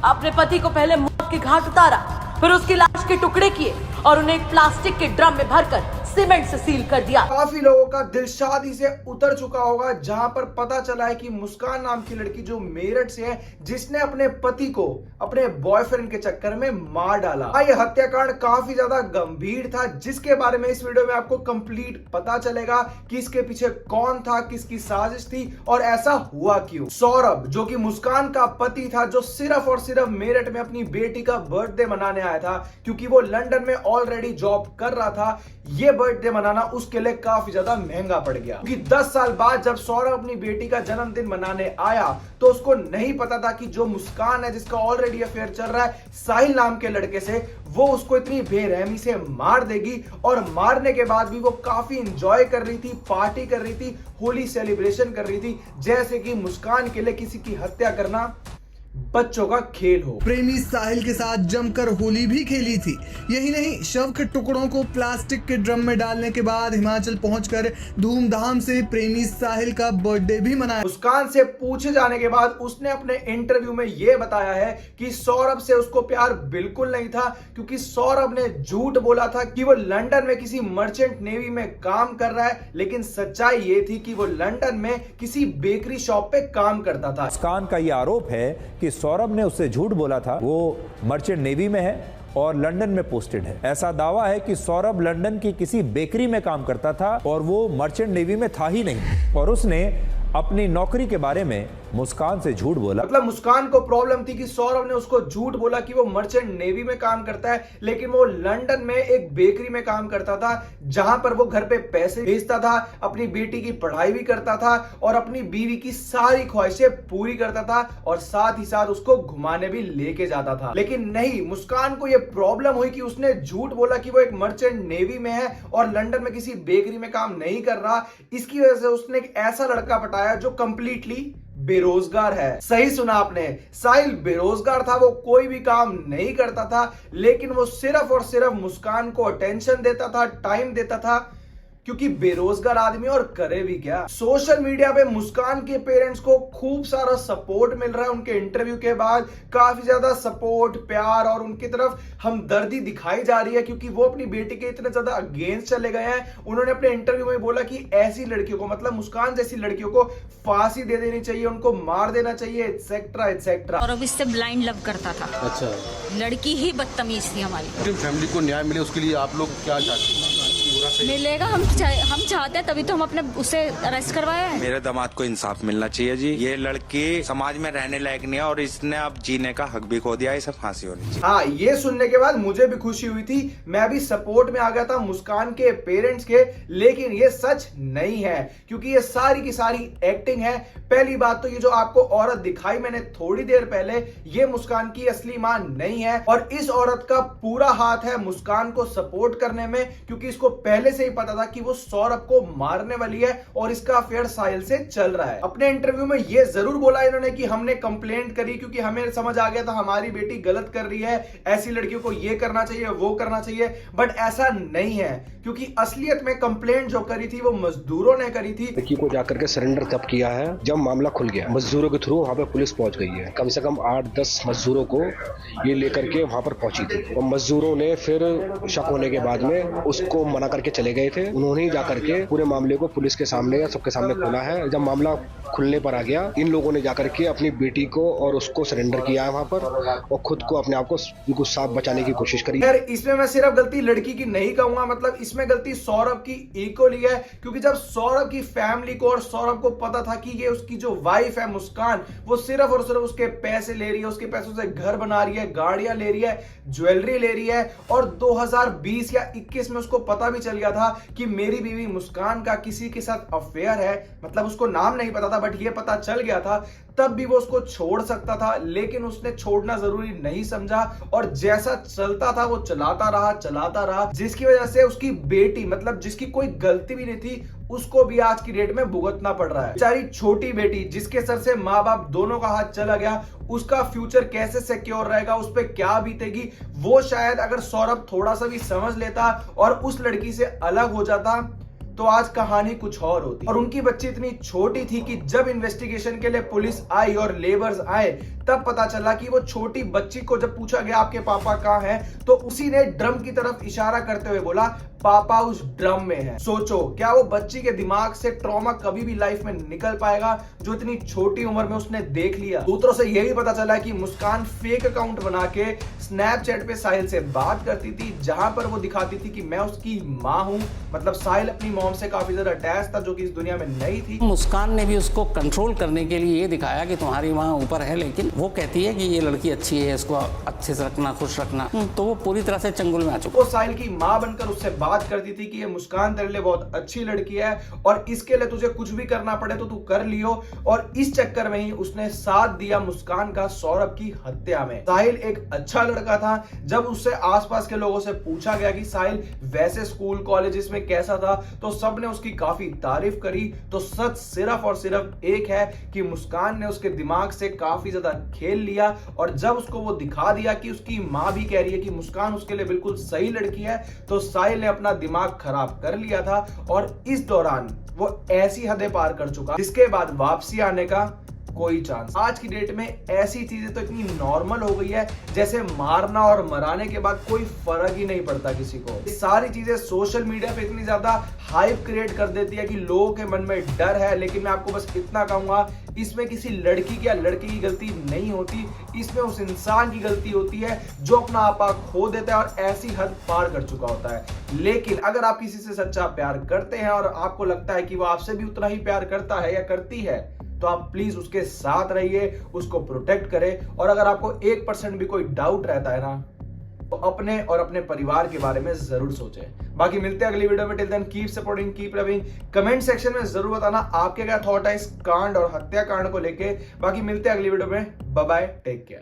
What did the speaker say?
अपने पति को पहले मौत के घाट उतारा, फिर उसकी लाश के टुकड़े किए और उन्हें एक प्लास्टिक के ड्रम में भरकर सीमेंट से सील कर दिया। काफी लोगों का दिल शादी से उतर चुका होगा जहां पर पता चला है कि मुस्कान नाम की लड़की जो मेरठ से है, जिसने अपने पति को अपने बॉयफ्रेंड के चक्कर में मार डाला। ये हत्याकांड काफी ज्यादा गंभीर था, जिसके बारे में इस वीडियो में आपको कंप्लीट पता चलेगा कि इसके पीछे कौन था, किसकी साजिश थी और ऐसा हुआ क्यों। सौरभ जो कि मुस्कान का पति था, जो सिर्फ और सिर्फ मेरठ में अपनी बेटी का बर्थडे मनाने आया था, क्योंकि वो लंदन में ऑलरेडी जॉब कर रहा था। ये बर्थडे मनाना उसके लिए काफी ज्यादा महंगा पड़ गया, क्योंकि 10 साल बाद जब सौरभ अपनी बेटी का जन्मदिन मनाने आया तो उसको नहीं पता था कि जो मुस्कान है, जिसका ऑलरेडी अफेयर चल रहा है साहिल नाम के लड़के से, वो उसको इतनी बेरहमी से मार देगी। और मारने के बाद भी वो काफी इंजॉय कर रही थी, पार्टी कर रही थी, होली सेलिब्रेशन कर रही थी, जैसे कि मुस्कान के लिए किसी की हत्या करना बच्चों का खेल हो। प्रेमी साहिल के साथ जमकर होली भी खेली थी। यही नहीं, शव के टुकड़ों को प्लास्टिक के ड्रम में डालने के बाद हिमाचल पहुंचकर धूमधाम से प्रेमी साहिल का बर्थडे भी मनाया। मुस्कान से पूछे जाने के बाद उसने अपने इंटरव्यू में यह बताया है कि सौरभ से उसको प्यार बिल्कुल नहीं था, क्योंकि सौरभ ने झूठ बोला था कि वो लंदन में किसी मर्चेंट नेवी में काम कर रहा है, लेकिन सच्चाई ये थी कि वो लंदन में किसी बेकरी शॉप पे काम करता था। मुस्कान का यह आरोप है कि सौरभ ने उससे झूठ बोला था, वो मर्चेंट नेवी में है और लंदन में पोस्टेड है। ऐसा दावा है कि सौरभ लंदन की किसी बेकरी में काम करता था और वो मर्चेंट नेवी में था ही नहीं, और उसने अपनी नौकरी के बारे में मुस्कान से झूठ बोला। मतलब मुस्कान को प्रॉब्लम थी कि सौरभ ने उसको झूठ बोला कि वो मर्चेंट नेवी में काम करता है, लेकिन वो लंदन में एक बेकरी में काम करता था, जहां पर वो घर पे पैसे भेजता था, अपनी बेटी की पढ़ाई भी करता था और अपनी बीवी की सारी ख्वाहिशें पूरी करता था, और साथ ही साथ उसको घुमाने भी लेके जाता था। लेकिन नहीं, मुस्कान को यह प्रॉब्लम हुई कि उसने झूठ बोला कि वो एक मर्चेंट नेवी में है और लंदन में किसी बेकरी में काम नहीं कर रहा। इसकी वजह से उसने एक ऐसा लड़का पटाया जो कंप्लीटली बेरोजगार है। सही सुना आपने, साहिल बेरोजगार था, वो कोई भी काम नहीं करता था, लेकिन वो सिर्फ और सिर्फ मुस्कान को अटेंशन देता था, टाइम देता था, क्योंकि बेरोजगार आदमी और करे भी क्या। सोशल मीडिया पे मुस्कान के पेरेंट्स को खूब सारा सपोर्ट मिल रहा है। उनके इंटरव्यू के बाद काफी ज्यादा सपोर्ट, प्यार और उनकी तरफ हमदर्दी दिखाई जा रही है, क्योंकि वो अपनी बेटी के इतने ज्यादा अगेंस्ट चले गए हैं। उन्होंने अपने इंटरव्यू में बोला कि ऐसी लड़कियों को, मतलब मुस्कान जैसी लड़कियों को फांसी दे देनी चाहिए, उनको मार देना चाहिए, एटसेट्रा एटसेट्रा। और अब इससे ब्लाइंड लव करता था। अच्छा, लड़की ही बदतमीज थी हमारी। फैमिली को न्याय मिले उसके लिए आप लोग क्या चाहते हैं? मिलेगा, हम चाहते हैं, तभी तो हम अपने उसे अरेस्ट करवाया है। मेरे दामाद को इंसाफ मिलना चाहिए जी। ये लड़की समाज में रहने लायक नहीं है और इसने अब जीने का हक भी खो दिया, इसे फांसी होनी चाहिए। हाँ, ये सुनने के बाद मुझे भी खुशी हुई थी, मैं भी सपोर्ट में आ गया था मुस्कान के पेरेंट्स के, लेकिन ये सच नहीं है, क्योंकि ये सारी की सारी एक्टिंग है। पहली बात तो ये जो आपको औरत दिखाई मैंने थोड़ी देर पहले, ये मुस्कान की असली मां नहीं है, और इस औरत का पूरा हाथ है मुस्कान को सपोर्ट करने में, क्योंकि इसको पहले से ही पता था कि वो सौरभ को मारने वाली है और इसका अफेयर साहिल से चल रहा है। अपने इंटरव्यू में ये जरूर बोला इन्होंने कि हमने कंप्लेंट करी, क्योंकि हमें समझ आ गया था हमारी बेटी गलत कर रही है, ऐसी लड़कियों को ये करना चाहिए, वो करना चाहिए, बट ऐसा नहीं है, क्योंकि असलियत में कंप्लेंट जो करी थी वो मजदूरों ने करी थी। लड़की को जाकर के सरेंडर तब किया है जब मामला खुल गया। मजदूरों के थ्रू वहाँ पे पुलिस पहुंच गई है, कम से कम 8-10 मजदूरों को ये लेकर के वहाँ पर पहुंची थी, और मजदूरों ने फिर शक होने के बाद में उसको मना करके चले गए थे। उन्होंने जाकर के पूरे मामले को पुलिस के सामने या सबके सामने खोला है। जब मामला खुलने पर आ गया, इन लोगों ने जाकर के अपनी बेटी को और उसको सरेंडर किया है वहाँ पर, और खुद को अपने आप को बिल्कुल साफ बचाने की कोशिश करी। यार, इसमें मैं सिर्फ गलती लड़की की नहीं कहूंगा, मतलब इसमें गलती सौरभ की इक्वली है, क्योंकि जब सौरभ की फैमिली को और सौरभ को पता था कि ये उसकी जो वाइफ है मुस्कान, वो सिर्फ और सिर्फ उसके पैसे ले रही है, उसके पैसों से घर बना रही है, गाड़ियां ले रही है, ज्वेलरी ले रही है, और 2020 या 21 में उसको पता भी चल गया था कि मेरी बीवी मुस्कान का किसी के साथ अफेयर है, मतलब उसको नाम नहीं पता था बट ये पता चल गया था, तब भी वो उसको छोड़ सकता था, लेकिन उसने छोड़ना जरूरी नहीं समझा, और जैसा चलता था वो चलाता रहा, जिसकी वजह से उसकी बेटी, मतलब जिसकी कोई गलती भी नहीं थी, उसको भी आज की डेट में भुगतना पड़ रहा है। बेचारी छोटी बेटी जिसके सर से माँ बाप दोनों का हाथ चला गया, उसका फ्यूचर कैसे सिक्योर रहेगा, उस पर क्या बीतेगी, वो शायद अगर सौरभ थोड़ा सा भी समझ लेता और उस लड़की से अलग हो जाता तो आज कहानी कुछ और होती। और उनकी बच्ची इतनी छोटी थी कि जब इन्वेस्टिगेशन के लिए पुलिस आई और लेबर्स आए तब पता चला कि वो छोटी बच्ची को जब पूछा गया आपके पापा कहाँ हैं, तो उसी ने ड्रम की तरफ इशारा करते हुए बोला पापा उस ड्रम में है। सोचो क्या वो बच्ची के दिमाग से ट्रॉमा कभी भी लाइफ में निकल पाएगा जो इतनी छोटी उम्र में उसने देख लिया। सूत्रों से यह भी पता चला कि मुस्कान फेक अकाउंट बना के स्नैपचैट पे साहिल से बात करती थी, जहां पर वो दिखाती थी कि मैं उसकी माँ हूं। मतलब साहिल अपनी मॉम से काफी ज्यादा अटैच था, जो कि इस दुनिया में नहीं थी। मुस्कान ने भी उसको कंट्रोल करने के लिए ये दिखाया कि तुम्हारी माँ ऊपर है, लेकिन वो कहती है कि ये लड़की अच्छी है, इसको अच्छे से रखना, खुश रखना। तो वो पूरी तरह से चंगुल में आ चुका। वो साहिल की माँ बनकर उससे बात करती थी कि ये मुस्कान तेरे लिए बहुत अच्छी लड़की है और इसके लिए तुझे कुछ भी करना पड़े तो तू कर लियो। और इस चक्कर में ही उसने साथ दिया मुस्कान का सौरभ की हत्या में। साहिल एक अच्छा लड़का था। जब उससे आसपास के लोगों से पूछा गया कि साहिल वैसे स्कूल कॉलेजेस में कैसा था, तो सबने उसकी काफी तारीफ करी। तो सच सिर्फ और सिर्फ एक है कि मुस्कान ने उसके दिमाग से काफी ज्यादा खेल लिया और जब उसको वो दिखा दिया कि उसकी माँ भी कह रही है कि मुस्कान उसके लिए बिल्कुल सही लड़की है, तो साहिल ने अपना दिमाग खराब कर लिया था। और इस दौरान वो ऐसी हदें पार कर चुका जिसके बाद वापसी आने का कोई चांस। आज की डेट में ऐसी चीजें तो इतनी नॉर्मल हो गई है जैसे मारना और मराने के बाद कोई फर्क ही नहीं पड़ता किसी को। ये सारी चीजें सोशल मीडिया पे इतनी ज्यादा हाइप क्रिएट कर देती है कि लोगों के मन में डर है। लेकिन मैं आपको बस इतना कहूंगा, इसमें किसी लड़की या लड़के की गलती नहीं होती, इसमें उस इंसान की गलती होती है जो अपना आपा खो देता है और ऐसी हद पार कर चुका होता है। लेकिन अगर आप किसी से सच्चा प्यार करते हैं और आपको लगता है कि वो आपसे भी उतना ही प्यार करता है या करती है, तो आप प्लीज उसके साथ रहिए, उसको प्रोटेक्ट करें। और अगर आपको 1% भी कोई डाउट रहता है ना, तो अपने और अपने परिवार के बारे में जरूर सोचें। बाकी मिलते हैं अगली वीडियो में। Till then keep supporting, keep loving. Comment section में जरूर बताना आपके क्या थॉट है इस कांड और हत्याकांड को लेके। बाकी मिलते हैं अगली वीडियो में। Bye bye, take care.